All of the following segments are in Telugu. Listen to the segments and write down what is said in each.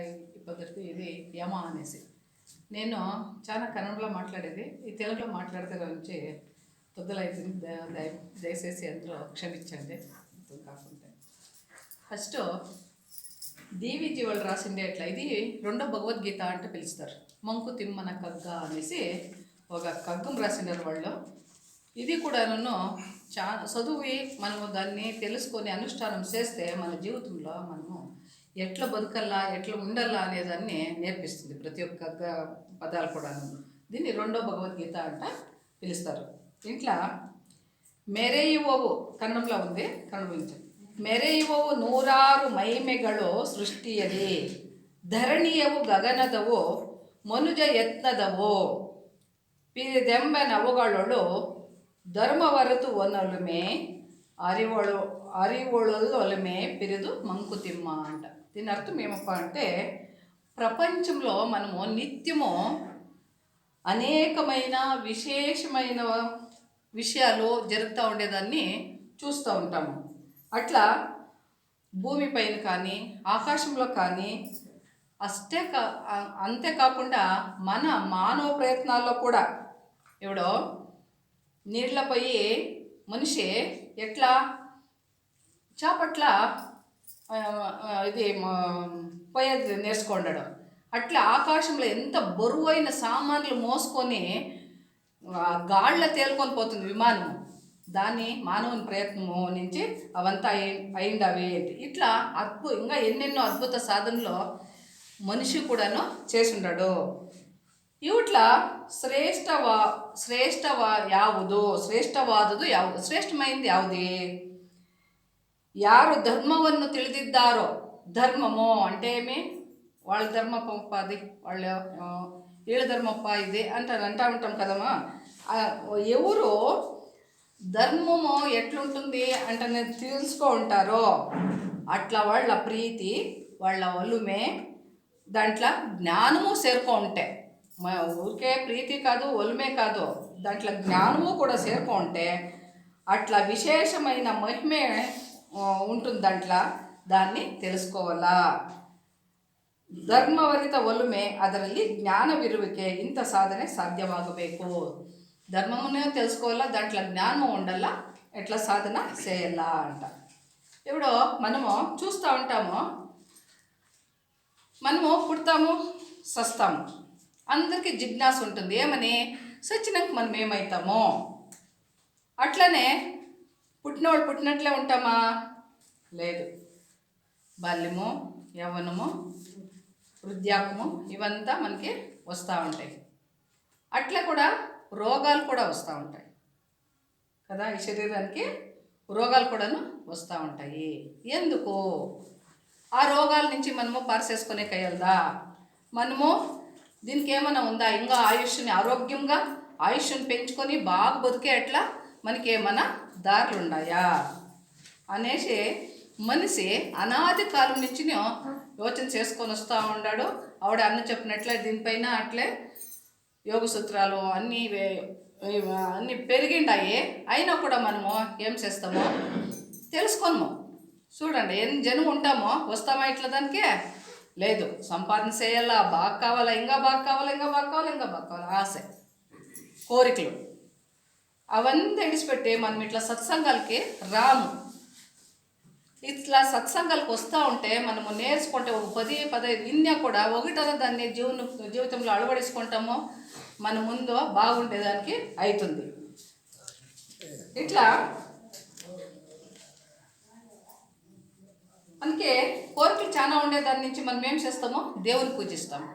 ఈ పద్ధతి ఇది యమ అనేసి. నేను చాలా కన్నడలో మాట్లాడేది, ఈ తెలుగులో మాట్లాడితే గురించి పొద్దులైతుంది. దయచేసి అందరూ క్షమించండి. కాకుండా ఫస్ట్ DVG వాళ్ళు రాసిండే అట్లా, ఇది రెండో భగవద్గీత అంటే పిలుస్తారు. మంకు తిమ్మన కగ్గ అనేసి ఒక కగ్గం రాసిండారు వాళ్ళు. ఇది కూడా నన్ను చాలా చదువు మనము దాన్ని తెలుసుకొని అనుష్ఠానం చేస్తే మన జీవితంలో మనము ఎట్లా బతకల్లా, ఎట్లా ఉండాలా అనేదాన్ని నేర్పిస్తుంది ప్రతి ఒక్క పదాలు కూడా. దీన్ని రెండో భగవద్గీత అంట పిలుస్తారు. ఇంట్లో ಮೆರೆಯುವವು ಕನ್ನಡಂలో ఉంది, ಕನ್ನಡ ಮೆರೆಯುವವು ನೂರಾರು ಮೈಮೆಗಳು ಸೃಷ್ಟಿಯಲಿ, ಧರಣಿಯವು ಗಗನದವು ಮನುಜ ಯತ್ನದವು, ಪಿರಿದೆಂಬನವುಗಳೊಳು ಧರ್ಮವರತು ಒನೊಲುಮೆ అరివొళొలొలమే పిరుదు మంకుతిమ్మ అంట. దీని అర్థం ఏమప్ప అంటే, ప్రపంచంలో మనము నిత్యము అనేకమైన విశేషమైన విషయాలు జరుగుతూ ఉండేదాన్ని చూస్తూ ఉంటాము. అట్లా భూమిపైన కానీ ఆకాశంలో కానీ అంతేకాకుండా మన మానవ ప్రయత్నాల్లో కూడా ఎవడో నీళ్ళపై మనిషి ఎట్లా చేపట్ల ఇది పోయేది నేర్చుకుంటాడు, అట్లా ఆకాశంలో ఎంత బరువైన సామాన్లు మోసుకొని గాళ్ళ తేలుకొని పోతుంది విమానం. దాన్ని మానవుని ప్రయత్నము నుంచి అవంతా అయిందవి. ఇట్లా ఇంకా ఎన్నెన్నో అద్భుత సాధనలో మనిషి కూడాను చేసుండాడు. ఇట్లా ಶ್ರೇಷ್ಠವಾದುದು ಯಾವುದು, ಶ್ರೇಷ್ಠమైంది ಯಾವುದು? ಯಾರು ಧರ್ಮವನ್ನು ತಿಳಿದಿದ್ದಾರೋ, ధర్మము అంటే ఏమి, వాళ్ళ ధర్మప్ప అది, వీళ్ళ ధర్మప్ప ఇది అంటా ఉంటాం కదమ్మా. ఎవరు ధర్మము ఎట్లుంటుంది అంటే నేను తెలుసుకో ఉంటారో, అట్లా వాళ్ళ ప్రీతి, వాళ్ళ ఒలుమే, దాంట్లో జ్ఞానము చేరుకో ఉంటే, ఊరికే ప్రీతి కాదు, ఒలుమే కాదు, దాంట్లో జ్ఞానము కూడా చేరుకో ఉంటే అట్లా విశేషమైన మహిమే ఉంటుంది దాంట్లో. దాన్ని తెలుసుకోవాలా. ಧರ್ಮವರಿತ ಒಲುಮೆ, ಅದರಲ್ಲಿ ಜ್ಞಾನವಿರುವಿಕೆ, ಇಂಥ ಸಾಧನೆ ಸಾಧ್ಯವಾಗಬೇಕು. ధర్మమునే తెలుసుకోవాలా, దాంట్లో జ్ఞానం ఉండాలా, ఎట్లా సాధన చేయాలా అంట. ఇప్పుడు మనము చూస్తూ ఉంటాము, మనము పుడతాము, సస్తాము, అందరికీ జిజ్ఞాస ఉంటుంది. ఏమని? సచ్చినాక మనం ఏమవుతామో. అట్లనే పుట్టినవాళ్ళు పుట్టినట్లే ఉంటామా? లేదు. బాల్యము, యవ్వనము, వృద్ధాప్యము ఇవంతా మనకి వస్తూ ఉంటాయి. అట్లా కూడా రోగాలు కూడా వస్తూ ఉంటాయి కదా, ఈ శరీరానికి రోగాలు కూడాను వస్తూ ఉంటాయి. ఎందుకు? ఆ రోగాల నుంచి మనము పారసేసుకునే కయ్యలదా? మనము దీనికి ఏమైనా ఉందా? ఇంకా ఆయుష్ని ఆరోగ్యంగా ఆయుష్ని పెంచుకొని బాగా బతికే అట్లా మనకి ఏమైనా దారులు ఉన్నాయా అనేసి మనిషి అనాది కాలం నుంచి యోచన చేసుకొని వస్తూ ఉన్నాడు. ఆవిడ అన్న చెప్పినట్లే దీనిపైన అట్లే యోగ సూత్రాలు అన్నీ పెరిగిండాయి. అయినా కూడా మనము ఏం చేస్తామో తెలుసుకోము. చూడండి, ఎన్ని జనం ఉంటామో వస్తామా ఇట్లా దానికే? లేదు. సంపాదన చేయాలా, బాగా కావాలా, ఇంకా బాగా కావాలా, ఇంకా బాగా కావాలా, ఇంకా బాగా కావాలా, ఆశ, కోరికలు అవన్నీ విడిచిపెట్టి మనం ఇట్లా సత్సంగాలకి రాము. ఇట్లా సత్సంగాలకు వస్తూ ఉంటే మనము నేర్చుకుంటే ఒక 10-15 విన్యా కూడా ఒకటన దాన్ని జీవితంలో అలవడించుకుంటామో మన ముందు బాగుండేదానికి అవుతుంది. ఇట్లా మనకి కోరికలు చాలా ఉండేదాని నుంచి మనం ఏం చేస్తామో దేవుని పూజిస్తాము,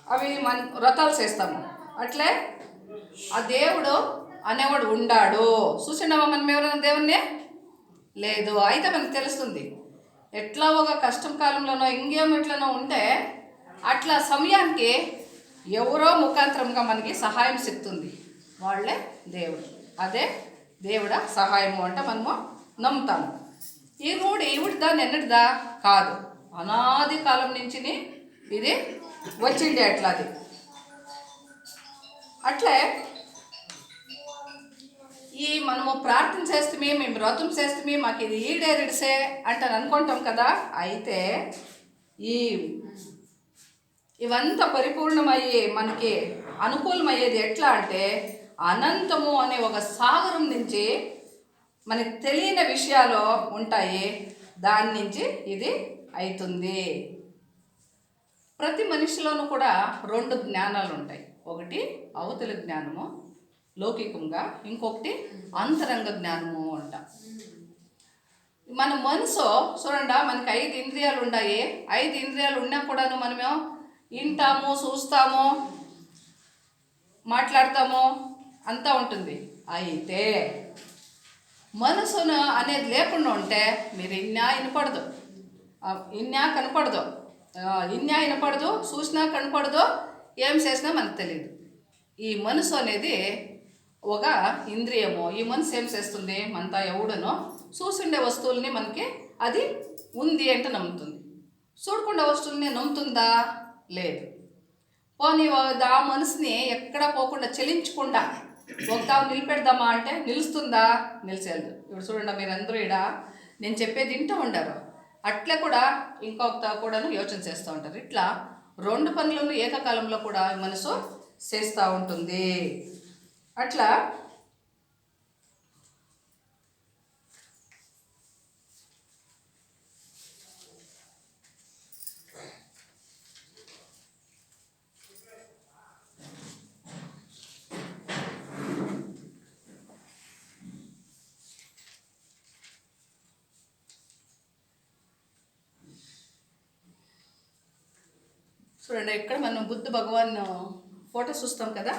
అవి మన వ్రతాలు చేస్తాము. అట్లే ఆ దేవుడు అనేవాడు ఉండాడు. చూసినామా మనం ఎవరైనా దేవుణ్ణి? లేదు. అయితే మనకు తెలుస్తుంది, ఎట్లా ఒక కష్టం కాలంలోనో ఇంకేం ఎట్లనో ఉంటే అట్లా సమయానికి ఎవరో ముఖాంతరంగా మనకి సహాయం సిక్కుతుంది. వాళ్ళే దేవుడు. అదే దేవుడ సహాయము అంటే మనము నమ్ముతాము. ఈవిడిదా నిన్నటిదా కాదు, అనాది కాలం నుంచి ఇది వచ్చిండే అట్లాది. అట్లే మనము ప్రార్థన చేస్తే మేము వ్రతం చేస్తే మాకు ఇది ఈడేరిడిసే అంటారు అనుకుంటాం కదా. అయితే ఈ ఇవంతా పరిపూర్ణమయ్యే మనకి అనుకూలమయ్యేది ఎట్లా అంటే అనంతము అనే ఒక సాగరం నుంచి మనకి తెలియని విషయాలు ఉంటాయి, దాని నుంచి ఇది అవుతుంది. ప్రతి మనిషిలోనూ కూడా 2 జ్ఞానాలు ఉంటాయి. ఒకటి అవతల జ్ఞానము లౌకికంగా, ఇంకొకటి అంతరంగ జ్ఞానము అంట. మన మనసు చూడండి, మనకి 5 ఇంద్రియాలు ఉన్నాయి. 5 ఇంద్రియాలు ఉన్నా కూడాను మనమేమో వింటాము, చూస్తాము, మాట్లాడతాము, అంతా ఉంటుంది. అయితే మనసును అనేది లేకుండా ఉంటే మీరు ఇన్నా వినపడదు, ఇన్నా కనపడదు, ఇన్నా వినపడదు, చూసినా కనపడదు, ఏం చేసినా మనకు తెలియదు. ఈ మనసు అనేది ఒక ఇంద్రియము. ఈ మనసు ఏం చేస్తుంది, మనతో ఎవడనో చూసుండే వస్తువుల్ని మనకి అది ఉంది అంటే నమ్ముతుంది, చూడకుండా వస్తువుల్ని నమ్ముతుందా? లేదు. పోనీ ఆ మనసుని ఎక్కడా పోకుండా చలించకుండా ఒకతావు నిలబెడదామా అంటే నిలుస్తుందా? నిలిచేది. ఇప్పుడు చూడండి, మీరందరూ ఇక్కడ నేను చెప్పేది వింటూ ఉండరు, అట్లా కూడా ఇంకొకతావు కూడాను యోచన చేస్తూ ఉంటారు. ఇట్లా 2 పనులను ఏకకాలంలో కూడా మనసు చేస్తూ ఉంటుంది. అట్లా చూడండి, ఇక్కడ మనం బుద్ధ భగవాన్ ఫోటో చూస్తాం కదా,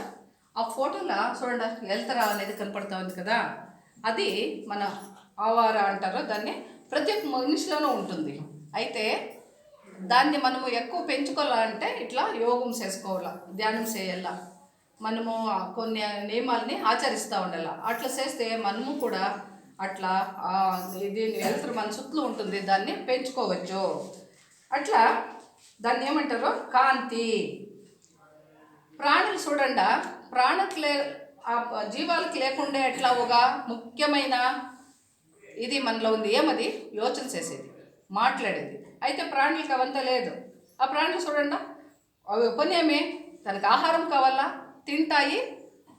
ఆ ఫోటోలో చూడండి ఎల్తరా అనేది కనపడతా ఉంది కదా, అది మన ఆవార అంటారు. దాన్ని ప్రతి ఒక్క మనిషిలోనూ ఉంటుంది. అయితే దాన్ని మనము ఎక్కువ పెంచుకోవాలంటే ఇట్లా యోగం చేసుకోవాలా, ధ్యానం చేయాల, మనము కొన్ని నియమాలని ఆచరిస్తూ ఉండాలి. అట్లా చేస్తే మనము కూడా అట్లా దీన్ని ఎల్తరు మన చుట్టూ ఉంటుంది, దాన్ని పెంచుకోవచ్చు. అట్లా దాన్ని ఏమంటారు, కాంతి. ప్రాణులు చూడండి, జీవాలకు లేకుండా ఎట్లా ఒక ముఖ్యమైన ఇది మనలో ఉంది, ఏమది యోచన చేసేది, మాట్లాడేది. అయితే ప్రాణులకు అవంతా లేదు. ఆ ప్రాణులు చూడండి, అవి పని ఏమి, తనకు ఆహారం కావాలా, తింటాయి,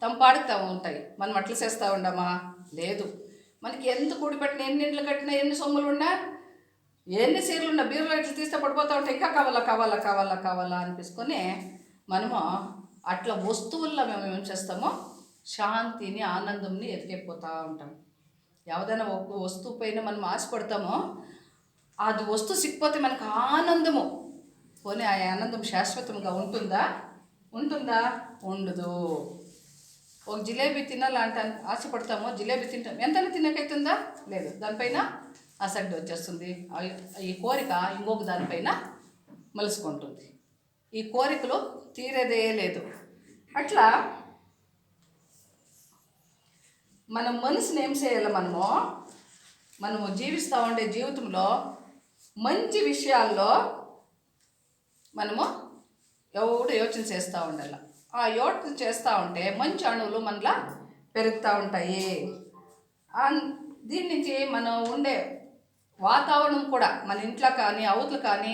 తంపాడుతూ ఉంటాయి. మనం అట్లా చేస్తూ ఉండమా? లేదు. మనకి ఎంత కూడిపెట్టిన, ఎన్ని ఇండ్లు కట్టినా, ఎన్ని సొమ్ములు ఉన్నా, ఎన్ని సీర్లు ఉన్నా, బీరులో ఇట్లా తీస్తే పడిపోతూ ఉంటే ఇంకా కావాలా కావాలా కావాలా కావాలా అనిపించుకొని మనము అట్లా వస్తువుల్లో మేము ఏం చేస్తామో శాంతిని, ఆనందంని ఎదిగిపోతూ ఉంటాం. ఏదైనా ఒక వస్తువు పైన మనం ఆశపడతామో అది వస్తువు సిక్కిపోతే మనకు ఆనందము. పోనీ ఆ ఆనందం శాశ్వతంగా ఉంటుందా? ఉండదు. ఒక జిలేబీ తినాలంటే ఆశపడతామో, జిలేబీ తింటాం, ఎంతైనా తినకైతుందా? లేదు. దానిపైన ఆసక్తి వచ్చేస్తుంది. ఈ కోరిక ఇంకొక దానిపైన మలుసుకుంటుంది. ఈ కోరికలు తీరేదే లేదు. అట్లా మన మనసుని ఏం చేయాలి, మనము జీవిస్తూ ఉండే జీవితంలో మంచి విషయాల్లో మనము ఎవడు యోచన చేస్తూ ఉండాలి. ఆ యోచన చేస్తూ ఉంటే మంచి అణువులు మనలా పెరుగుతూ ఉంటాయి. దీని నుంచి మనం ఉండే వాతావరణం కూడా మన ఇంట్లో కానీ అవతలు కానీ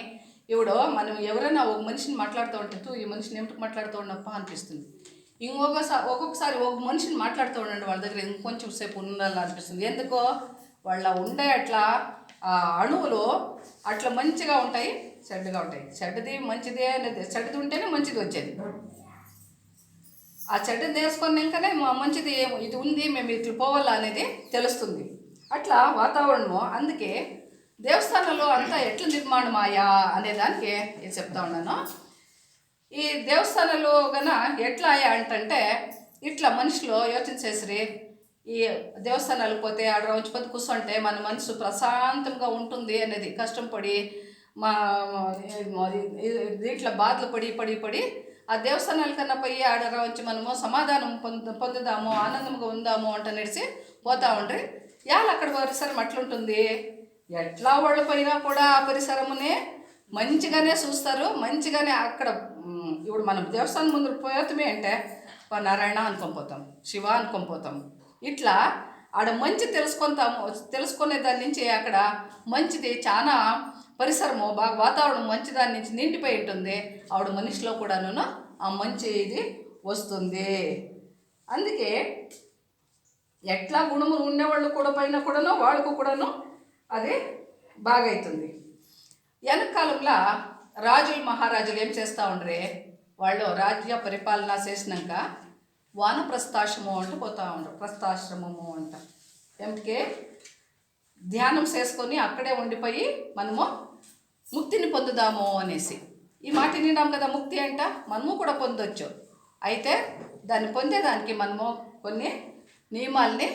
ఇప్పుడు మనం ఎవరైనా ఒక మనిషిని మాట్లాడుతూ ఉంటే ఈ మనిషిని ఏమిటి మాట్లాడుతూ ఉన్నప్ప అనిపిస్తుంది. ఒక్కొక్కసారి ఒక మనిషిని మాట్లాడుతూ ఉండండి, వాళ్ళ దగ్గర ఇంకొంచెం సేపు ఉండాలనిపిస్తుంది. ఎందుకో వాళ్ళ ఉండే అట్లా అణువులు అట్లా మంచిగా ఉంటాయి, చెడ్డగా ఉంటాయి. చెడ్డది మంచిది అనేది, చెడ్డది ఉంటేనే మంచిది వచ్చేది. ఆ చెడ్డది నేర్చుకున్నాకనే మంచిది ఇది ఉంది, మేము ఇట్లా పోవాలా అనేది తెలుస్తుంది. అట్లా వాతావరణము. అందుకే దేవస్థానంలో అంతా ఎట్లా నిర్మాణమాయా అనేదానికి నేను చెప్తా ఉన్నాను. ఈ దేవస్థానాలు గన ఎట్లా అయ్యా అంటే ఇట్లా మనుషులు యోచన చేసిరి, ఈ దేవస్థానాలకు పోతే ఆడ రోజు పొద్దు కూర్చుంటే మన మనసు ప్రశాంతంగా ఉంటుంది అనేది కష్టం పడి దీంట్లో బాధలు పడి ఆ దేవస్థానాల కన్నా పోయి ఆడ వచ్చి మనము సమాధానం పొందుదాము, ఆనందంగా ఉందాము అంట నడిచి పోతా ఉండ్రి. అక్కడ పరిసరం అట్లుంటుంది. ఎట్లా వాళ్ళు పోయినా కూడా ఆ పరిసరమునే మంచిగానే చూస్తారు, మంచిగానే అక్కడ. ఇప్పుడు మనం దేవస్థానం ముందు పోతామే అంటే నారాయణ అనుకొని పోతాం, శివ అనుకొని పోతాం, ఇట్లా ఆడ మంచి తెలుసుకునే దాని నుంచి అక్కడ మంచిది చాలా పరిసరము బాగా వాతావరణం మంచి దాని నుంచి నిండిపోయి ఉంటుంది. ఆవిడ మనిషిలో కూడాను ఆ మంచి ఇది వస్తుంది. అందుకే ఎట్లా గుణములు ఉండేవాళ్ళు కూడా పైన కూడాను వాళ్ళకు కూడాను అది బాగా అవుతుంది. వెనకాలంలో రాజులు మహారాజులు ఏం చేస్తూ ఉండరే, వాళ్ళు రాజ్య పరిపాలన చేసినాక వానప్రస్థాశ్రమం అంటూ పోతూ ఉండరు. ప్రస్థాశ్రమము అంట ఎంకే ధ్యానం చేసుకొని అక్కడే ఉండిపోయి మనము ముక్తిని పొందుదాము అనేసి. ఈ మాట విన్నాం కదా, ముక్తి అంట మనము కూడా పొందొచ్చు. అయితే దాన్ని పొందేదానికి మనము కొన్ని నియమాల్ని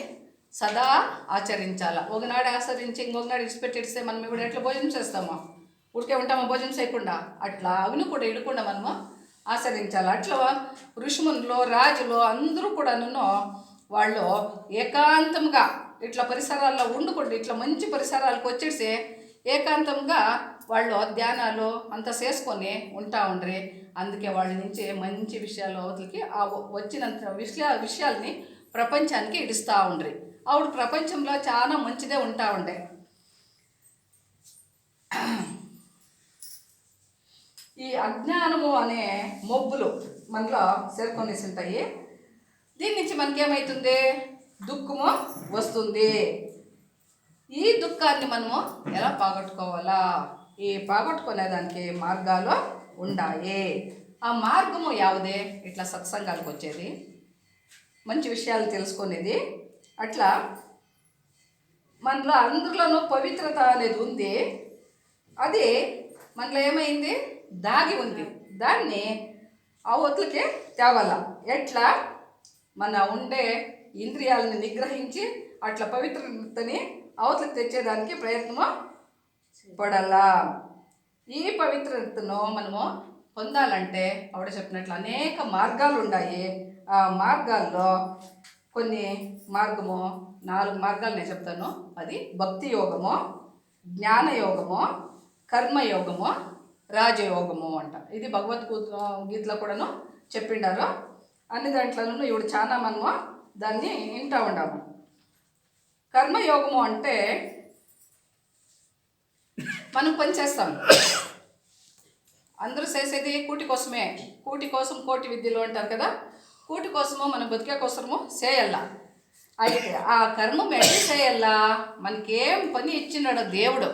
సదా ఆచరించాలి. ఒకనాడు ఆచరించి ఇంకొకనాడు ఇడిచిపెట్టేస్తే మనం ఇప్పుడు ఎట్లా భోజనం చేస్తామో, ఉడికే ఉంటామో భోజనం చేయకుండా, అట్లా అవిని కూడా ఇడకుండా మనము ఆచరించాలి. అట్లా ఋషిమునులు రాజులు అందరూ కూడాను వాళ్ళు ఏకాంతంగా ఇట్లా పరిసరాల్లో ఉండుకుంటూ ఇట్లా మంచి పరిసరాలకు వచ్చేసి ఏకాంతంగా వాళ్ళు ధ్యానాలు అంతా చేసుకొని ఉంటా ఉండ్రి. అందుకే వాళ్ళ నుంచి మంచి విషయాలు అవతలకి ఆ వచ్చినంత విషయాల్ని ప్రపంచానికి ఇడుస్తూ ఉండ్రి. ఆవిడ ప్రపంచంలో చాలా మంచిదే ఉంటా ఉండే. ఈ అజ్ఞానము అనే మబ్బులు మనలో చేరుకొనేసి ఉంటాయి. దీని నుంచి మనకేమవుతుంది, దుఃఖము వస్తుంది. ఈ దుఃఖాన్ని మనము ఎలా పోగొట్టుకోవాలా, ఈ పోగొట్టుకునేదానికి మార్గాలు ఉన్నాయి. ఆ మార్గము యావదే, ఇట్లా సత్సంగాలకు వచ్చేది, మంచి విషయాలు తెలుసుకునేది. అట్లా మనలో అందరిలోనూ పవిత్రత అనేది ఉంది. అది మనలో ఏమైంది, దాగి ఉంది. దాన్ని అవతలకి తేవాల. ఎట్లా మన ఉండే ఇంద్రియాలని నిగ్రహించి అట్లా పవిత్రతని అవతలకి తెచ్చేదానికి ప్రయత్నము పడాలా. ఈ పవిత్రతను మనము పొందాలంటే ఆవిడ చెప్పినట్లు అనేక మార్గాలు ఉన్నాయి. ఆ మార్గాల్లో కొన్ని మార్గము 4 మార్గాలు నేను చెప్తాను. అది భక్తి యోగము, జ్ఞానయోగము, కర్మయోగము, రాజయోగము అంట. ఇది భగవద్గీతలో కూడాను చెప్పిండారు. అన్ని దాంట్లోనూ ఇప్పుడు చాలా మనము దాన్ని వింటూ ఉన్నాము. కర్మయోగము అంటే మనం పని చేస్తాం. అందరూ చేసేది కూటి కోసమే. కూటి కోసం కోటి విద్యలు అంటారు కదా. కూటి కోసము మనం బతికే కోసము చేయాల. అయితే ఆ కర్మం ఎట్లా చేయాలా, మనకేం పని ఇచ్చినాడో దేవుడు,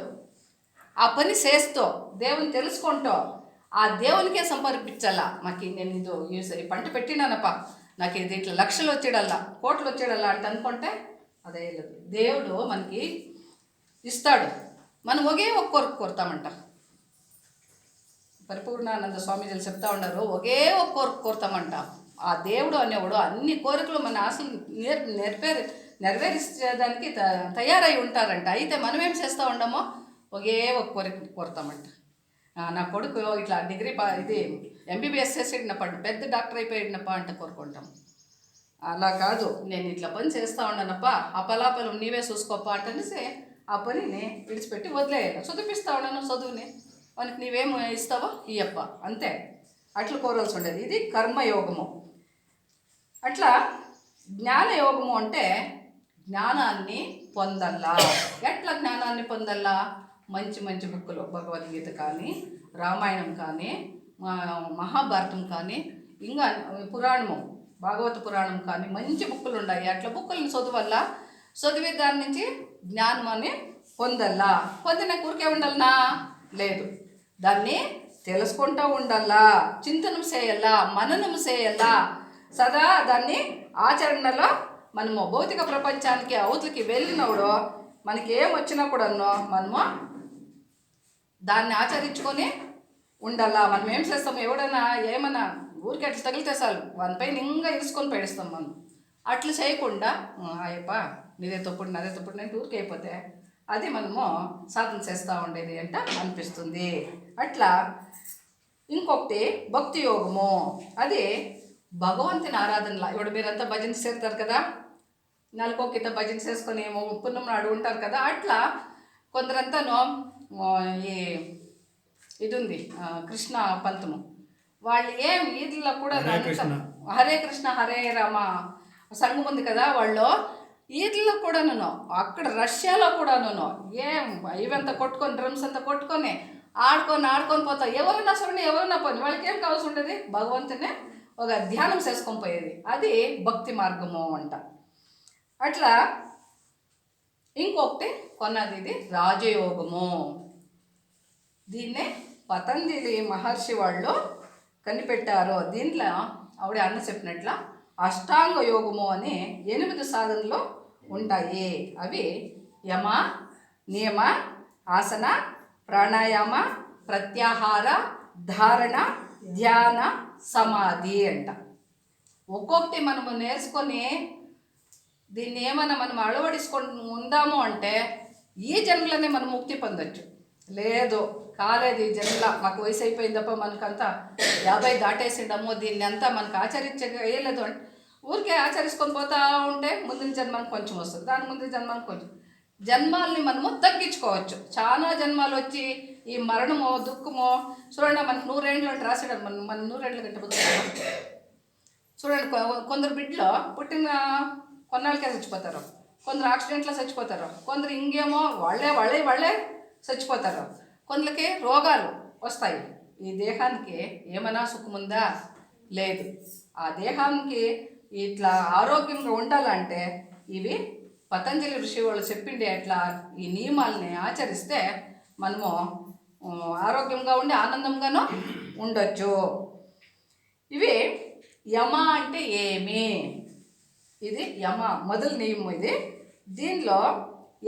ఆ పని చేస్తూ దేవుని తెలుసుకుంటూ ఆ దేవునికే సమర్పించాలా. మాకు నేను ఇది పంట పెట్టినానప్ప, నాకు ఇది ఇట్లా లక్షలు వచ్చేడల్లా కోట్లు వచ్చేడల్లా అంటే అనుకుంటే అదే లేదు. దేవుడు మనకి ఇస్తాడు, మనం ఒకే ఒక్క కోరిక కోరుతామంట. పరిపూర్ణానంద స్వామీజీలు చెప్తా ఉన్నారు, ఒకే ఒక్క కోరిక కోరుతామంట. ఆ దేవుడు అనేవాడు అన్ని కోరికలు మన ఆశలు నెరవేర్చేదానికి తయారై ఉంటారంట. అయితే మనం ఏం చేస్తూ ఉండమో ఒకే ఒక కోరిక కోరుతామంట. నా కొడుకు ఇట్లా డిగ్రీ ఇది ఎంబీబీఎస్ చేసేడినప్ప, పెద్ద డాక్టర్ అయిపోయినప్ప అంటే కోరుకుంటాం. అలా కాదు, నేను ఇట్లా పని చేస్తూ ఉన్నానప్ప, ఆ పలాపలం నీవే చూసుకోప్ప అంటనేసి ఆ పనిని విడిచిపెట్టి వదిలేయాలి. చదివిస్తూ ఉన్నాను, చదువుని మనకి నీవేం ఇస్తావో ఇయ్యప్ప, అంతే. అట్లా కోరాల్సి ఉండేది. ఇది కర్మయోగము. అట్లా జ్ఞానయోగము అంటే జ్ఞానాన్ని పొందల్లా. ఎట్లా జ్ఞానాన్ని పొందల్లా, మంచి మంచి బుక్కులు, భగవద్గీత కానీ, రామాయణం కానీ, మహాభారతం కానీ, ఇంకా పురాణము, భాగవత పురాణం కానీ మంచి బుక్కులు ఉన్నాయి. అట్లా బుక్కులను చదువల్లా. చదివే దాని నుంచి జ్ఞానాన్ని పొందల్లా. పొందిన ఊరికే ఉండాలనా లేదు, దాన్ని తెలుసుకుంటూ ఉండాలా, చింతనం చేయాలా, మననం చేయాలా. సదా దాన్ని ఆచరణలో మనము భౌతిక ప్రపంచానికి అవతలికి వెళ్ళినప్పుడు మనకి ఏం వచ్చినా కూడా మనము దాన్ని ఆచరించుకొని ఉండాలా. మనం ఏం చేస్తాము, ఎవడన్నా ఏమన్నా ఊరికి అట్లా తగిలితే చాలు వానిపైన ఇంకా ఇరుసుకొని పెడస్తాం. మనం అట్లా చేయకుండా అయ్యప్ప నీదే తప్పుడు నాదే తప్పుడు నేను ఊరికి అయిపోతే అది మనము సాధన చేస్తూ ఉండేది అంట అనిపిస్తుంది. అట్లా ఇంకొకటి భక్తి యోగము. అది భగవంతుని ఆరాధనలా. ఇప్పుడు మీరంతా భజన చేస్తారు కదా, నెలకొకిత భజన చేసుకొని పున్నం నాడు ఉంటారు కదా. అట్లా కొందరంతాను ఇది ఉంది కృష్ణ పంతము, వాళ్ళు ఏం వీధిలో కూడా హరే కృష్ణ హరే రామ సంఘం ఉంది కదా, వాళ్ళు వీటిలో కూడాను అక్కడ రష్యాలో కూడాను ఏం ఇవంతా కొట్టుకొని డ్రమ్స్ అంతా కొట్టుకొని ఆడుకొని పోతావు. ఎవరైనా చూడండి, ఎవరైనా పోయి వాళ్ళకి ఏం కావాల్సి ఉంటుంది, భగవంతునే ఒక ధ్యానం చేసుకొని పోయేది. అది భక్తి మార్గము అంట. అట్లా ఇంకొకటి కొన్నది ఇది రాజయోగము. దీన్నే పతంజలి మహర్షి వాళ్ళు కనిపెట్టారు. దీంట్లో ఆవిడ అన్న చెప్పినట్ల అష్టాంగ యోగము అని 8 సాధనలు ఉంటాయి. అవి యమ, నియమ, ఆసన, ప్రాణాయామ, ప్రత్యాహార, ధారణ, ధ్యాన, సమాధి అంట. ఒక్కొక్కటి మనము నేర్చుకొని దీన్ని ఏమైనా మనం అలవడించుకొని ఉందాము అంటే ఈ జన్మలోనే మనం ముక్తి పొందొచ్చు. లేదు కాలేదు ఈ జన్మల, మాకు వయసు అయిపోయింది తప్ప మనకంతా 50 దాటేసిండము, దీన్ని అంతా మనకు వేయలేదు అంటే ఊరికే ఆచరించుకొని పోతా ఉంటే ముందు జన్మానికి కొంచెం వస్తుంది, దాని ముందు జన్మానికి కొంచెం. జన్మాల్ని మనము తగ్గించుకోవచ్చు. చాలా జన్మాలు వచ్చి ఈ మరణమో దుఃఖమో చూడండి, మనకు 100 ఏళ్ళు అంటే రాసాడు, మన 100 ఏళ్ళ కంటే బతుకుతాం. చూడండి, కొందరు బిడ్డలో పుట్టిన కొన్నాళ్ళకే చచ్చిపోతారు, కొందరు యాక్సిడెంట్లో చచ్చిపోతారు, కొందరు ఇంకేమో వాళ్ళే చచ్చిపోతారు, కొందరికి రోగాలు వస్తాయి. ఈ దేహానికి ఏమైనా సుఖముందా? లేదు. ఆ దేహానికి ఇట్లా ఆరోగ్యంగా ఉండాలంటే ఇవి పతంజలి ఋషి వాళ్ళు చెప్పిండే అట్లా ఈ నియమాలని ఆచరిస్తే మనము ఆరోగ్యంగా ఉండి ఆనందంగానూ ఉండొచ్చు. ఇవి యమ అంటే ఏమి? ఇది యమ మొదలు నియమం. ఇది దీనిలో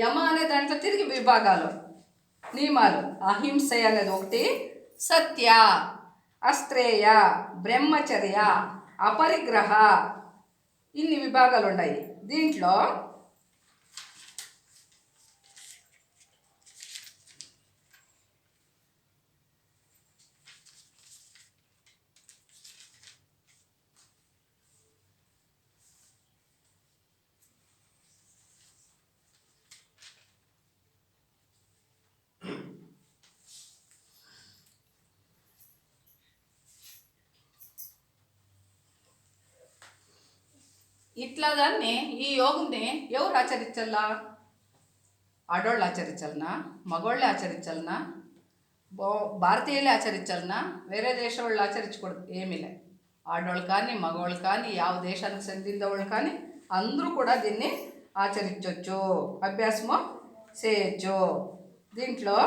యమ అనే దాంట్లో తిరిగి విభాగాలు నియమాలు. అహింస అనేది ఒకటి, సత్య, అస్త్రేయ, బ్రహ్మచర్య, అపరిగ్రహ, ఇన్ని విభాగాలు ఉన్నాయి. దీంట్లో ఇట్లా దాన్ని ఈ యోగంని ఎవరు ఆచరించాలా? ఆడవాళ్ళు ఆచరించాలనా? మగవాళ్ళే ఆచరించాలనా? భారతీయులే ఆచరించాలనా? వేరే దేశం వాళ్ళు ఆచరించకూడదు? ఏమీలే. ఆడవాళ్ళు కానీ మగవాళ్ళు కానీ ಯಾವ దేశానికి చెందిన వాళ్ళు కానీ అందరూ కూడా దీన్ని ఆచరించవచ్చు, అభ్యాసము చేయొచ్చు. దీంట్లో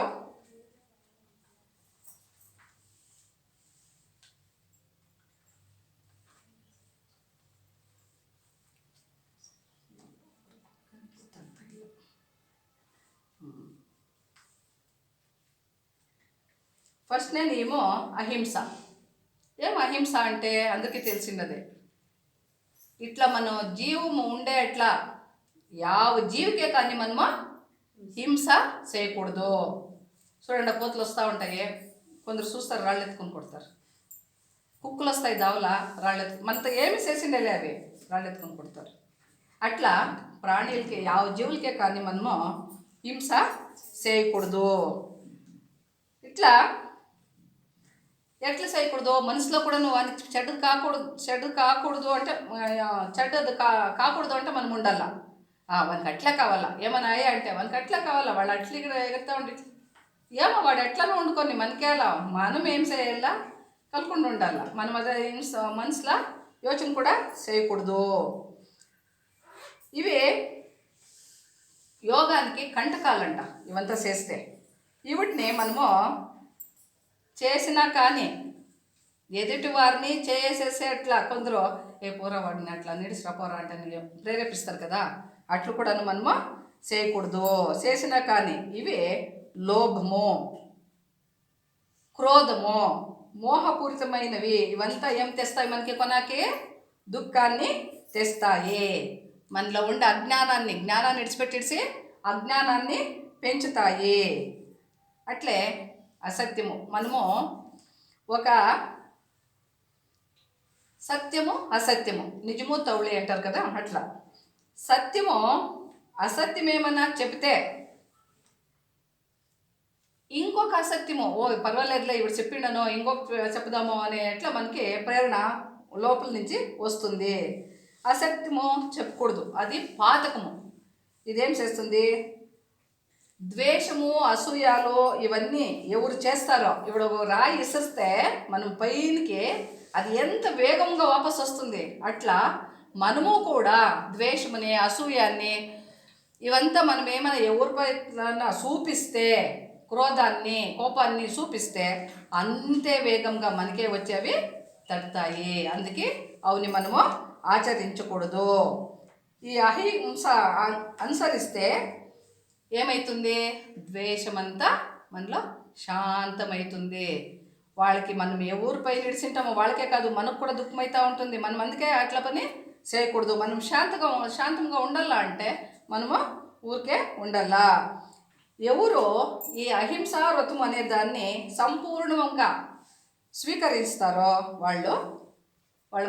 ఫస్ట్ నేనేమో అహింస. ఏం అహింస అంటే అందరికీ తెలిసినదే. ఇట్లా మనం జీవము ఉండే అట్లా యావ జీవికే కానీ మనము హింస చేయకూడదు. చూడండి, కోతులు వస్తూ ఉంటాయి, కొందరు చూస్తారు రాళ్ళు ఎత్తుకొని కొడతారు. కుక్కలు వస్తాయి దావల, మనతో ఏమి చేసిండేలే అవి రాళ్ళు ఎత్తుకొని కొడతారు. అట్లా ప్రాణులకి యావ జీవులకే కానీ మనము హింస చేయకూడదు. ఇట్లా ఎట్లా చేయకూడదు? మనసులో కూడా నువ్వు వానికి చెడ్డది కాకూడదు అంటే కాకూడదు అంటే మనం ఉండాలా. వానికి అట్లా కావాలా, ఏమన్నా అయ్యా అంటే వానికి అట్లా కావాలా, వాళ్ళు అట్లా ఇక్కడ ఎగురుతూ ఉండి ఏమో వాడు ఎట్లా వండుకొని మనకేలా, మనం ఏం చేయాలా కలుకుండా ఉండాలా. మనం అదే మనసులో యోచన కూడా చేయకూడదు. ఇవి యోగానికి కంటకాలంట. ఇవంతా చేస్తే వీటిని మనము చేసినా కానీ ఎదుటి వారిని చేసేసేట్లా కొందరు పోరా వాడిని అట్లా నిడిసిరా పోరా అంటే ప్రేరేపిస్తారు కదా, అట్లు కూడా మనము చేయకూడదు. చేసినా కానీ ఇవి లోభము, క్రోధము, మోహపూరితమైనవి. ఇవంతా ఏం తెస్తాయి మనకి? కొనాకి దుఃఖాన్ని తెస్తాయి. మనలో ఉండే జ్ఞానాన్ని విడిచిపెట్టేసి అజ్ఞానాన్ని పెంచుతాయి. అట్లే అసత్యము, మనము ఒక సత్యము అసత్యము నిజము తౌళి అంటారు కదా, అట్లా సత్యము అసత్యం ఏమన్నా చెబితే ఇంకొక అసత్యము పర్వాలేదులే ఇప్పుడు చెప్పిండనో ఇంకొక చెప్పుదామో అనే అట్లా మనకి ప్రేరణ లోపల నుంచి వస్తుంది. అసత్యము చెప్పకూడదు, అది పాతకము. ఇదేం చేస్తుంది? ద్వేషము, అసూయలు ఇవన్నీ ఎవరు చేస్తారో, ఇప్పుడు ఒక రాయి ఇసిస్తే మనం పైనకి అది ఎంత వేగంగా వాపసు వస్తుంది, అట్లా మనము కూడా ద్వేషముని, అసూయాన్ని ఇవంతా మనం ఏమైనా ఎవరిపై చూపిస్తే, క్రోధాన్ని, కోపాన్ని చూపిస్తే అంతే వేగంగా మనకే వచ్చేవి తడతాయి. అందుకే అవుని మనము ఆచరించకూడదు. ఈ అహింస అనుసరిస్తే ఏమవుతుంది? ద్వేషమంతా మనలో శాంతమవుతుంది. వాళ్ళకి మనం ఎవరిపై నిడిచింటామో వాళ్ళకే కాదు, మనకు కూడా దుఃఖమవుతూ ఉంటుంది. మనం అందుకే అట్లా పని చేయకూడదు. మనం శాంతంగా ఉండాలా అంటే మనము ఊరికే ఉండాలా. ఎవరు ఈ అహింసా వ్రతం అనే దాన్ని సంపూర్ణంగా స్వీకరిస్తారో వాళ్ళ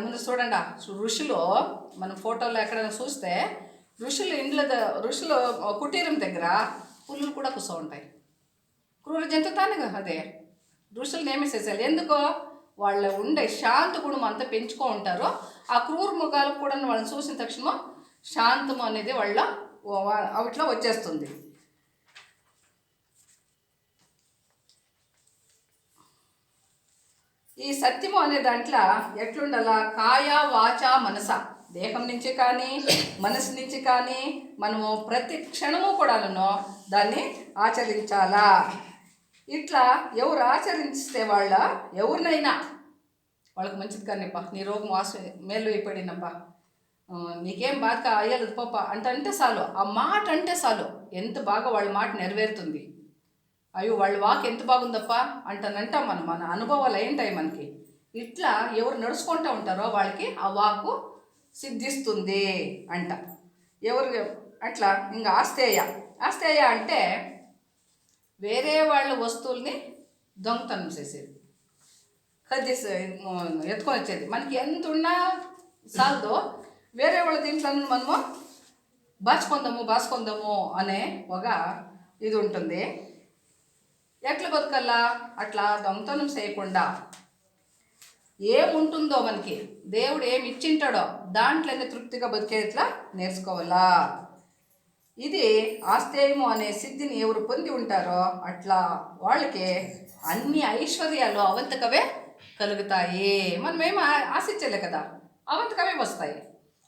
ముందు చూడండి, ఋషులు మనం ఫోటోలో ఎక్కడైనా చూస్తే ఋషుల కుటీరం దగ్గర పుల్లులు కూడా కూర్చో ఉంటాయి. క్రూర జంతువుతానే అదే ఋషులు నియమిసేసారు. ఎందుకో వాళ్ళ ఉండే శాంత గుణం అంతా పెంచుకో ఉంటారు. ఆ క్రూర మృగాలకు కూడా వాళ్ళని చూసిన తక్షణం శాంతము అనేది వాటిలో వచ్చేస్తుంది. ఈ సత్యము అనే దాంట్లో ఎట్లుండాలా? కాయ, వాచ, మనస, దేహం నుంచి కానీ మనసు నుంచి కానీ మనము ప్రతి క్షణము కూడాను దాన్ని ఆచరించాలా. ఇట్లా ఎవరు ఆచరిస్తే ఎవరినైనా వాళ్ళకి మంచిది కానిప్ప, నీ రోగం మేలు అయిపోయినప్ప, నీకేం బాధ అయ్యలేదు పాప అంటే చాలు, ఆ మాట అంటే చాలు ఎంత బాగా వాళ్ళ మాట నెరవేరుతుంది. అయ్యో వాళ్ళ వాక్ ఎంత బాగుందప్ప అంటానంటాం మనం. మన అనుభవాలు ఏంటాయి మనకి. ఇట్లా ఎవరు నడుచుకుంటూ ఉంటారో వాళ్ళకి ఆ వాకు సిద్ధిస్తుంది అంట. ఎవరు అట్లా ఇంకా ఆస్తేయ అంటే వేరే వాళ్ళ వస్తువుల్ని దొంగతనం చేసేది, ఎత్తుకొని వచ్చేది. మనకి ఎంత ఉన్నా చాలదో వేరే వాళ్ళ దీంట్లో మనము బాచుకుందాము అనే ఒక ఇది ఉంటుంది. ఎట్లా బతకల్లా? అట్లా దొంగతనం చేయకుండా ఏముంటుందో మనకి దేవుడు ఏమి ఇచ్చింటాడో దాంట్లోనే తృప్తిగా బతికేట్లా నేర్చుకోవాలా. ఇది ఆస్తేయము అనే సిద్ధిని ఎవరు పొంది ఉంటారో అట్లా వాళ్ళకి అన్ని ఐశ్వర్యాలు అవంతకవే కలుగుతాయి. మనం ఏమి ఆశించలే కదా, అవంతకవే వస్తాయి.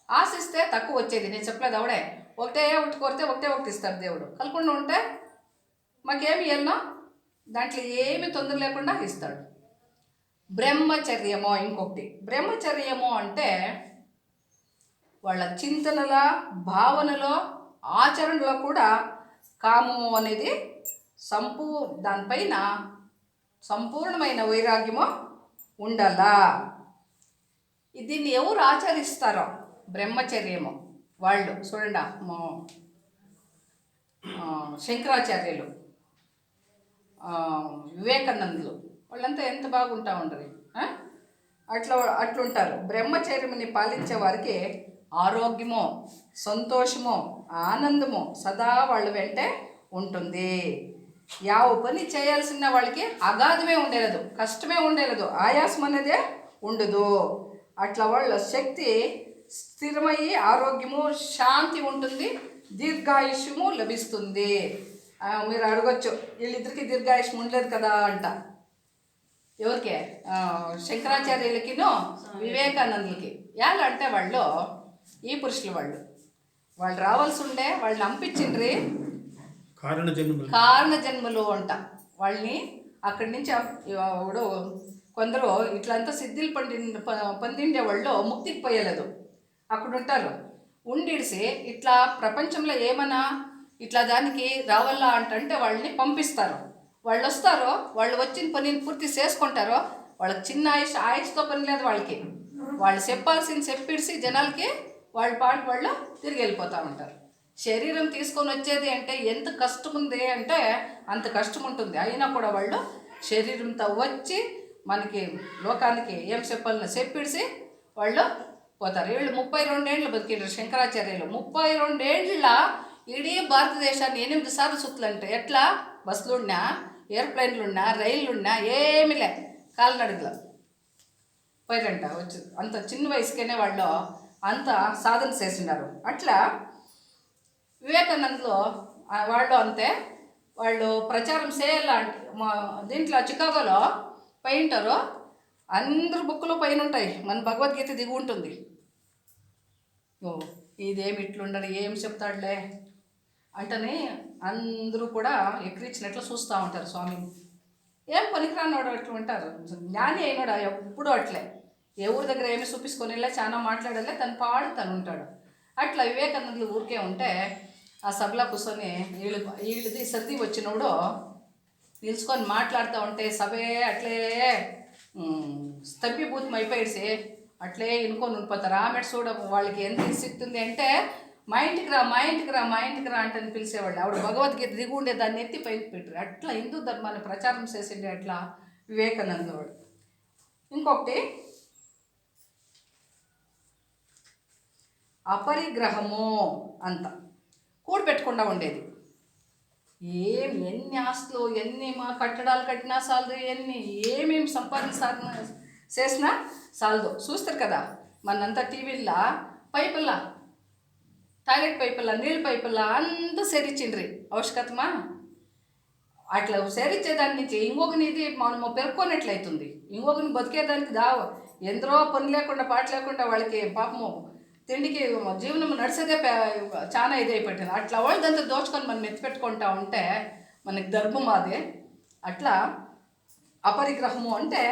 ఆశిస్తే తక్కువ వచ్చేది. నేను చెప్పలేదు అవడే, ఒకటి కొడితే ఒకటి ఇస్తాడు దేవుడు. కలకుండా ఉంటే మాకేమి ఇవ్వాలనో దాంట్లో ఏమి తొందర లేకుండా ఇస్తాడు. బ్రహ్మచర్యము ఇంకొకటి. బ్రహ్మచర్యము అంటే వాళ్ళ చింతనల, భావనలో, ఆచరణలో కూడా కామము అనేది దానిపైన సంపూర్ణమైన వైరాగ్యము ఉండాలా. దీన్ని ఎవరు ఆచరిస్తారో బ్రహ్మచర్యము వాళ్ళు చూడండి, శంకరాచార్యులు, వివేకానందులు వాళ్ళంతా ఎంత బాగుంటా ఉండరు. అట్లుంటారు. బ్రహ్మచర్యముని పాలించే వారికి ఆరోగ్యము, సంతోషము, ఆనందము సదా వాళ్ళ వెంటే ఉంటుంది. యావ పని చేయాల్సిన వాళ్ళకి అగాధమే ఉండేలేదు, కష్టమే ఉండేలేదు, ఆయాసం అనేదే ఉండదు. అట్లా వాళ్ళ శక్తి స్థిరమయ్యి ఆరోగ్యము, శాంతి ఉంటుంది, దీర్ఘాయుష్యము లభిస్తుంది. మీరు అడగచ్చు, వీళ్ళిద్దరికి దీర్ఘాయుష్యం ఉండలేదు కదా అంట. ఎవరికి? శంకరాచార్యులకినో వివేకానందులకి. ఎలా అంటే వాళ్ళు ఈ పురుషులు వాళ్ళు రావాల్సి ఉండే, వాళ్ళని నంపించిండ్రి కారణ జన్మలు అంట. వాళ్ళని అక్కడి నుంచి కొందరు ఇట్లంతా సిద్ధిలు పొందిండే వాళ్ళు ముక్తికి పోయలేదు, అక్కడ ఉంటారు. ఉండిడిసి ఇట్లా ప్రపంచంలో ఏమన్నా ఇట్లా దానికి రావాలా అంటే వాళ్ళని పంపిస్తారు. వాళ్ళు వస్తారో, వాళ్ళు వచ్చిన పనిని పూర్తి చేసుకుంటారో, వాళ్ళకి చిన్న ఆయుష్తో పని లేదు. వాళ్ళు చెప్పాల్సింది చెప్పిడిసి జనాలకి వాళ్ళ పాటు వాళ్ళు తిరిగి వెళ్ళిపోతూ ఉంటారు. శరీరం తీసుకొని వచ్చేది అంటే ఎంత కష్టం ఉంది అంటే అంత కష్టం ఉంటుంది. అయినా కూడా వాళ్ళు శరీరంతో వచ్చి మనకి లోకానికి ఏం చెప్పాలని చెప్పిడిసి వాళ్ళు పోతారు. వీళ్ళు 32 ఏళ్ళు బతికిండ్రు శంకరాచార్యులు. 32 ఏళ్ళ ఇడీ భారతదేశాన్ని 8 సార్లు చుట్టలంటే ఎట్లా? బస్సులున్నా, ఏరోప్లేన్లున్నా, రైళ్ళున్నా ఏమిలే, కాలినడకలో పోయారంట. వచ్చి అంత చిన్న వయసుకనే వాళ్ళు అంత సాధన చేస్తున్నారు. అట్లా వివేకానందలో వాళ్ళు అంతే, వాళ్ళు ప్రచారం చేయాలంటే దీంట్లో చికాగోలో ఉంటారు, అందరు బుక్కులు పైన ఉంటాయి, మన భగవద్గీత దిగు ఉంటుంది. ఓ ఇదేమి ఇట్లుండడు, ఏం చెప్తాడులే అంటని అందరూ కూడా ఎక్కిరించినట్లు చూస్తూ ఉంటారు స్వామిని. ఏం పనికిరానివాడు అట్లా ఉంటారు, జ్ఞాని అయినాడు ఎప్పుడూ అట్లే, ఎవరి దగ్గర ఏమి చూపించుకొని వెళ్ళే చాలా మాట్లాడలే, తను పాడు తను ఉంటాడు. అట్లా వివేకానందులు ఊరికే ఉంటే ఆ సభలో కూర్చొని వీళ్ళది సర్ది వచ్చినప్పుడు నిలుచుకొని మాట్లాడుతూ ఉంటే సభే అట్లే స్తంభీభూతం అయిపోయేసి అట్లే ఇనుకొని ఉండిపోతారు. ఆమె చూడ వాళ్ళకి ఎంత ఇస్తుంది అంటే మా ఇంటికి రా మా ఇంటికి రా మా ఇంటికి రా అంటే పిలిచేవాళ్ళు. ఆవిడ భగవద్గీత దిగు ఉండే దాన్ని ఎత్తి పైకి పెట్టారు. అట్లా హిందూ ధర్మాన్ని ప్రచారం చేసిండే అట్లా వివేకానందుడు. ఇంకొకటి అపరిగ్రహము అంత కూడబెట్టకుండా ఉండేది. ఎన్ని ఆస్తులు ఎన్ని మా కట్టడాలు కట్టినా చాలదు, ఏమేమి సంపాదించాలన్నా చేసినా చాలదు. చూస్తారు కదా మనంతా టీవీల్లో పైపుల్లా, టాయిలెట్ పైపుల్లా, నీళ్ళ పైపుల్లా అంతా సేరిచ్చిండ్రి. అవశ్యకతమా? అట్లా సేరిచ్చేదాని నుంచి ఇంకొకని ఇది మనము పెరుక్కొనట్లయితుంది. ఇంకొకరిని బతికేదానికి ఎందరో పని లేకుండా పాట లేకుండా వాళ్ళకి పాపము తిండికి జీవనం నడిచేదే చాలా ఇదైపోయింది. అట్లా వాళ్ళు దాంతో దోచుకొని మనం ఎత్తిపెట్టుకుంటా ఉంటే మనకి ధర్మం అదే. అట్లా అపరిగ్రహము అంటే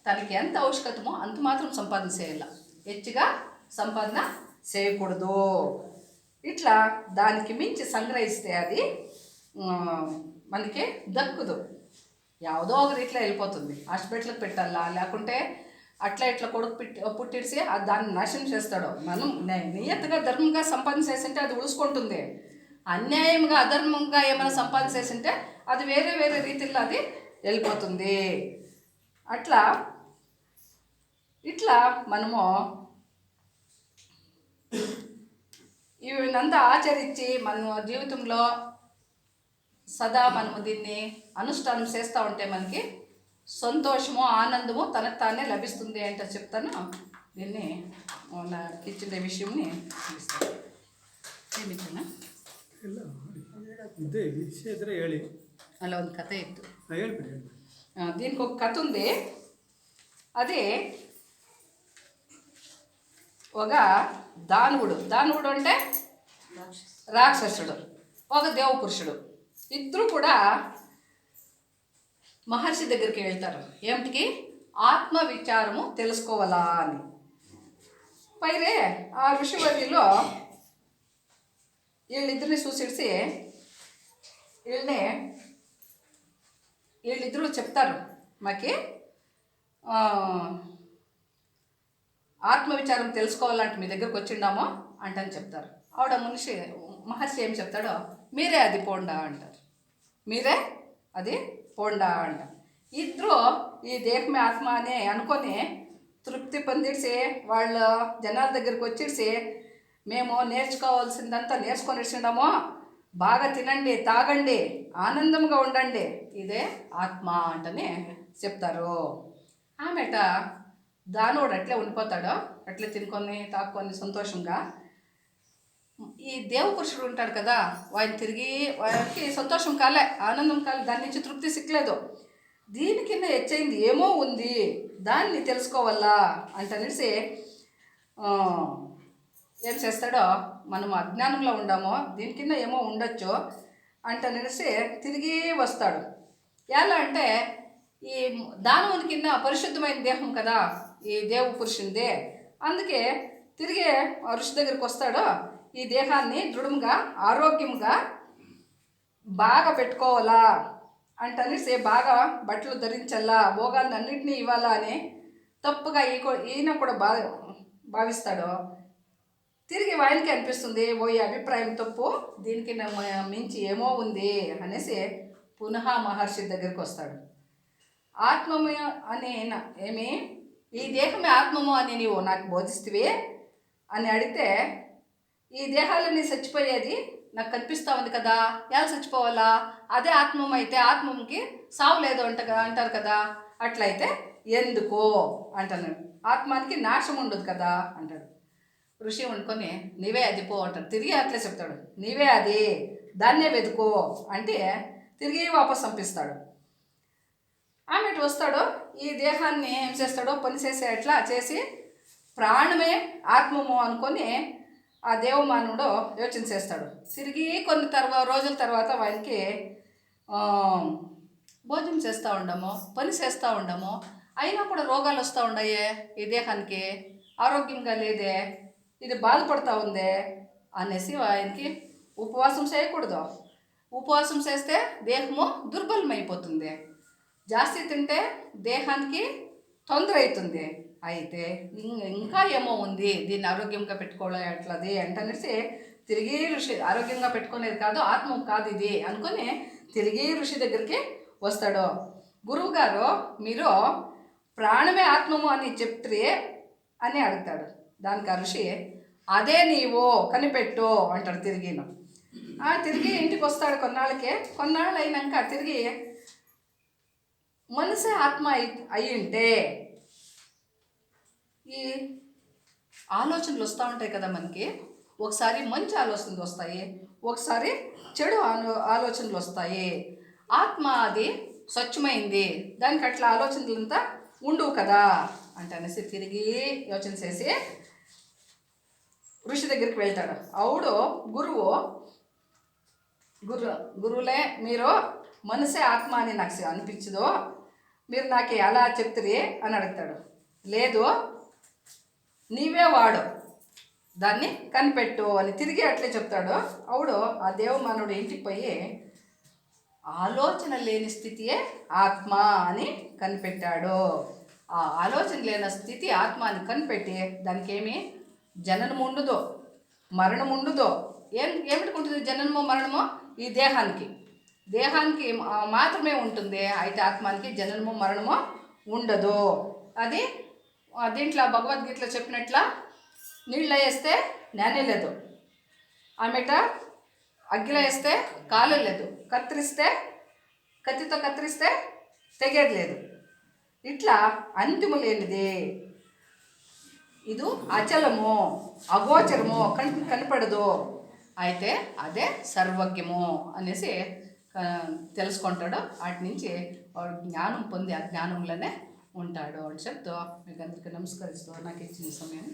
తనకి ఎంత అవశ్యకతమో అంత మాత్రం సంపాదన చేయాల, హెచ్చుగా సంపాదన చేయకూడదు. ఇట్లా దానికి మించి సంగ్రహిస్తే అది మనకి దక్కుదు. ಯಾವುದೋ ఒక రీతిలో వెళ్ళిపోతుంది. హాస్పిటల్కి పెట్టాలా, లేకుంటే అట్లా ఇట్లా కొడుకు పుట్టిడిసి దాన్ని నాశనం చేస్తాడు. మనం నియతగా ధర్మంగా సంపాదన చేసింటే అది ఉడుచుకుంటుంది. అన్యాయంగా అధర్మంగా ఏమైనా సంపాదన చేసింటే అది వేరే వేరే రీతిలో అది వెళ్ళిపోతుంది. అట్లా ఇట్లా మనము ఇవంతా ఆచరించి మన జీవితంలో సదా మనము దీన్ని అనుష్ఠానం చేస్తూ ఉంటే మనకి సంతోషము ఆనందము తనకు తానే లభిస్తుంది అంటే చెప్తాను. దీన్ని నాకు ఇచ్చిన విషయంని ತಿಳಿಸ್ತಾರೆ. అలా ಒಂದು కథ ఇತ್ತು. దీనికి ఒక కథ ఉంది. అదే ఒక దానవుడు అంటే రాక్షసుడు, ఒక దేవపురుషుడు, ఇద్దరు కూడా మహర్షి దగ్గరికి వెళ్తారు. ఏమిటికి? ఆత్మ విచారము తెలుసుకోవాలా అని. పైరే ఆ ఋషివర్యులో వీళ్ళిద్దరిని చూసిడిసి వీళ్ళిద్దరూ చెప్తారు, మాకి ఆత్మవిచారం తెలుసుకోవాలంటే మీ దగ్గరకు వచ్చిండామో అంటని చెప్తారు. ఆవిడ మహర్షి ఏం చెప్తాడో, మీరే అది పోండా అంటారు. మీరే అది పోండా అంటారు. ఇద్దరు ఈ దేహమే ఆత్మ అని అనుకొని తృప్తి పొందిడిసి వాళ్ళ జనాల దగ్గరికి వచ్చిడిసి మేము నేర్చుకోవాల్సిందంతా నేర్చుకొని ఇచ్చిండామో, బాగా తినండి తాగండి ఆనందంగా ఉండండి, ఇదే ఆత్మ అంటని చెప్తారు. ఆమెట దానోడు అట్లే ఉండిపోతాడో, అట్లే తినుకొని తాక్కొని సంతోషంగా. ఈ దేవపురుషుడు ఉంటాడు కదా, వాడికి సంతోషం కాలే, ఆనందం కాలే, దాని నుంచి తృప్తి సిక్కలేదు. దీని కింద హెచ్చైంది ఏమో ఉంది, దాన్ని తెలుసుకోవాలా అంటనేసి ఏం చేస్తాడో, మనం అజ్ఞానంలో ఉండామో దీని కింద ఏమో ఉండొచ్చు అంటనేసి తిరిగి వస్తాడు. ఎలా అంటే ఈ దానవుని కింద పరిశుద్ధమైన దేహం కదా ఈ దేవ పురుషునిదే, అందుకే తిరిగి ఋషి దగ్గరికి వస్తాడో ఈ దేహాన్ని దృఢంగా ఆరోగ్యంగా బాగా పెట్టుకోవాలా అంటనేసి బాగా బట్టలు ధరించాలా, భోగాలను అన్నింటినీ ఇవ్వాలా అని తప్పుగా ఈయన కూడా భావిస్తాడు. తిరిగి ఆయనకి అనిపిస్తుంది, ఓ ఈ అభిప్రాయం తప్పు, దీనికి మించి ఏమో ఉంది అనేసి పునః మహర్షి దగ్గరికి వస్తాడు. ఆత్మము అని ఏమి ఈ దేహమే ఆత్మము అని నీవు నాకు బోధిస్తువి అని అడిగితే, ఈ దేహాలన్నీ చచ్చిపోయేది నాకు కనిపిస్తూ ఉంది కదా, ఎలా చచ్చిపోవాలా, అదే ఆత్మము అయితే ఆత్మకి సావు లేదు అంటారు కదా, అట్లయితే ఎందుకు అంటున్నాడు. ఆత్మానికి నాశం ఉండదు కదా అంటాడు. ఋషి వండుకొని నీవే అది పో అంటాడు. తిరిగి అట్లే చెప్తాడు, నీవే అది, దాన్నే వెతుకో అంటే తిరిగి వాపస్ పంపిస్తాడు. ఆమె ఇటు వస్తాడో ఈ దేహాన్ని ఏం చేస్తాడో పని చేసే అట్లా చేసి ప్రాణమే ఆత్మము అనుకొని ఆ దేవమానవుడు యోచన చేస్తాడు. తిరిగి కొన్ని రోజుల తర్వాత వానికి భోజనం చేస్తూ ఉండము, పని చేస్తూ ఉండము, అయినా కూడా రోగాలు వస్తూ ఉన్నాయే, ఈ దేహానికి ఆరోగ్యంగా లేదే, ఇది బాధపడుతూ ఉందే అనేసి ఆయనకి ఉపవాసం చేయకూడదు. ఉపవాసం చేస్తే దేహము దుర్బలమైపోతుంది, జాస్తి తింటే దేహానికి తొందర అవుతుంది. అయితే ఇంకా ఏమో ఉంది, దీన్ని ఆరోగ్యంగా పెట్టుకోవాలి ఎట్లది అంటనేసి తిరిగి ఋషి, ఆరోగ్యంగా పెట్టుకునేది కాదు, ఆత్మ కాదు ఇది అనుకొని తిరిగి ఋషి దగ్గరికి వస్తాడు. గురువు గారు మీరు ప్రాణమే ఆత్మము అని చెప్తే అని అడుగుతాడు. దానికి ఆ ఋషి అదే నీవు కనిపెట్టు అంటాడు. తిరిగి ఇంటికి వస్తాడు. కొన్నాళ్ళు అయినాక తిరిగి మనసే ఆత్మ అయి ఉంటే ఈ ఆలోచనలు వస్తూ ఉంటాయి కదా మనకి. ఒకసారి మంచి ఆలోచనలు వస్తాయి, ఒకసారి చెడు ఆలోచనలు వస్తాయి. ఆత్మ అది స్వచ్ఛమైంది, దానికి అట్లా ఆలోచనలంతా ఉండవు కదా అంటనేసి తిరిగి యోచన చేసి ఋషి దగ్గరికి వెళ్తాడు. అవుడు గురువులే మీరు మనసే ఆత్మ అని నాకు అనిపించదు, మీరు నాకు అలా చెప్తురి అని అడుగుతాడు. లేదు, నీవే వాడు, దాన్ని కనిపెట్టు అని తిరిగి అట్లే చెప్తాడు. అవుడు ఆ దేవమానవుడు ఇంటికి పోయి ఆలోచన లేని స్థితియే ఆత్మ అని కనిపెట్టాడు. ఆ ఆలోచన లేని స్థితి ఆత్మ అని కనిపెట్టి దానికి ఏమి జననము ఉండదు, మరణం ఉండదు. ఏమిటికుంటుంది జననమో మరణమో? ఈ దేహానికి మాత్రమే ఉంటుంది. అయితే ఆత్మానికి జననమో మరణమో ఉండదు. అది దీంట్లో భగవద్గీతలో చెప్పినట్ల నీళ్ళ వేస్తే నేనే లేదు, ఆమెట అగ్గిలో వేస్తే కాలు లేదు, కత్తితో కత్తిరిస్తే తెగేది లేదు. ఇట్లా అంతిము లేనిది, ఇది అచలము, అగోచరము, కనపడదు. అయితే అదే సర్వజ్ఞము అనేసి తెలుసుకుంటాడు. వాటి నుంచి వాడు జ్ఞానం పొంది ఆ జ్ఞానంలోనే ఉంటాడు అని చెప్తూ మీకు అందరికీ నమస్కరిస్తూ నాకు ఇచ్చిన సమయం